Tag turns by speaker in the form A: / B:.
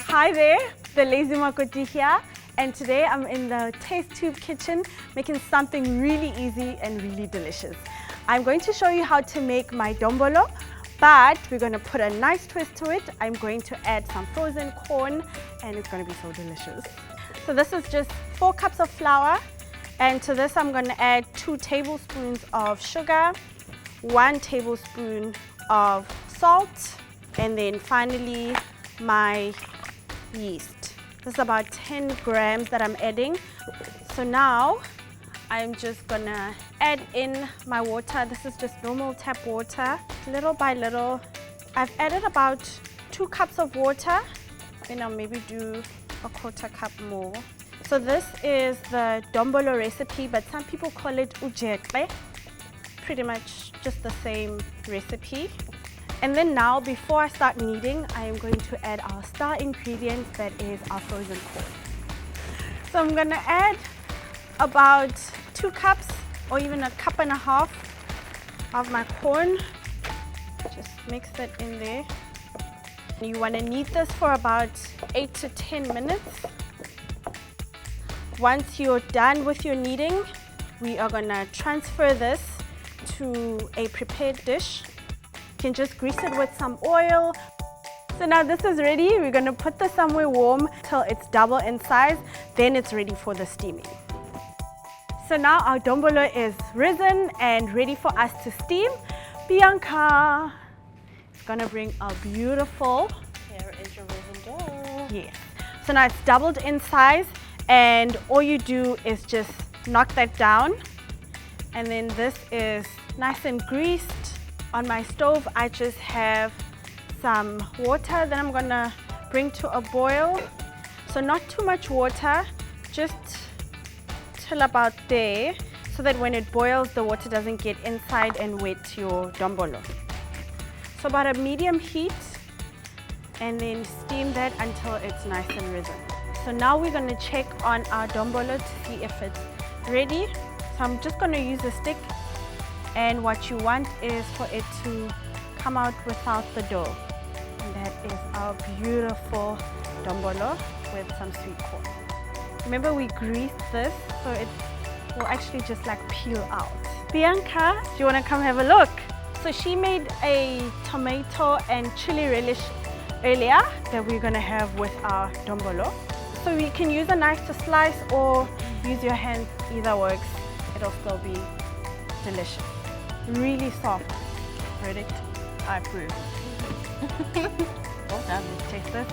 A: Hi there, the Lazy Makoti here, and today I'm in the Taste Tube kitchen making something really easy and really delicious. I'm going to show you how to make my dombolo, but we're going to put a nice twist to it. I'm going to add some frozen corn and it's going to be so delicious. So this is just 4 cups of flour, and to this I'm going to add 2 tablespoons of sugar, 1 tablespoon of salt, and then finally my yeast. This is about 10 grams that I'm adding. So now I'm just gonna add in my water. This is just normal tap water. Little by little, I've added about 2 cups of water. Then I'll maybe do a 1/4 cup more. So this is the dombolo recipe, but some people call it ujekle. Pretty much just the same recipe. And then now, before I start kneading, I am going to add our star ingredient, that is our frozen corn. So I'm going to add about 2 cups or even 1.5 cups of my corn. Just mix it in there. You want to knead this for about 8 to 10 minutes. Once you're done with your kneading, we are going to transfer this to a prepared dish. You can just grease it with some oil. So now this is ready. We're going to put this somewhere warm till it's double in size. Then it's ready for the steaming. So now our dombolo is risen and ready for us to steam. Bianca is going to bring our beautiful.
B: Here is your risen dough.
A: Yes. So now it's doubled in size, and all you do is just knock that down. And then this is nice and greased. On my stove, I just have some water that I'm gonna bring to a boil. So not too much water, just till about there, so that when it boils, the water doesn't get inside and wet your dombolo. So about a medium heat, and then steam that until it's nice and risen. So now we're gonna check on our dombolo to see if it's ready. So I'm just gonna use a stick. And what you want is for it to come out without the dough. And that is our beautiful dombolo with some sweet corn. Remember, we greased this, so it will actually just like peel out. Bianca, do you want to come have a look? So she made a tomato and chili relish earlier that we're going to have with our dombolo. So you can use a knife to slice or use your hands, either works. It'll still be delicious. Really soft. Verdict, I approve.
B: Well done.
A: Taste this.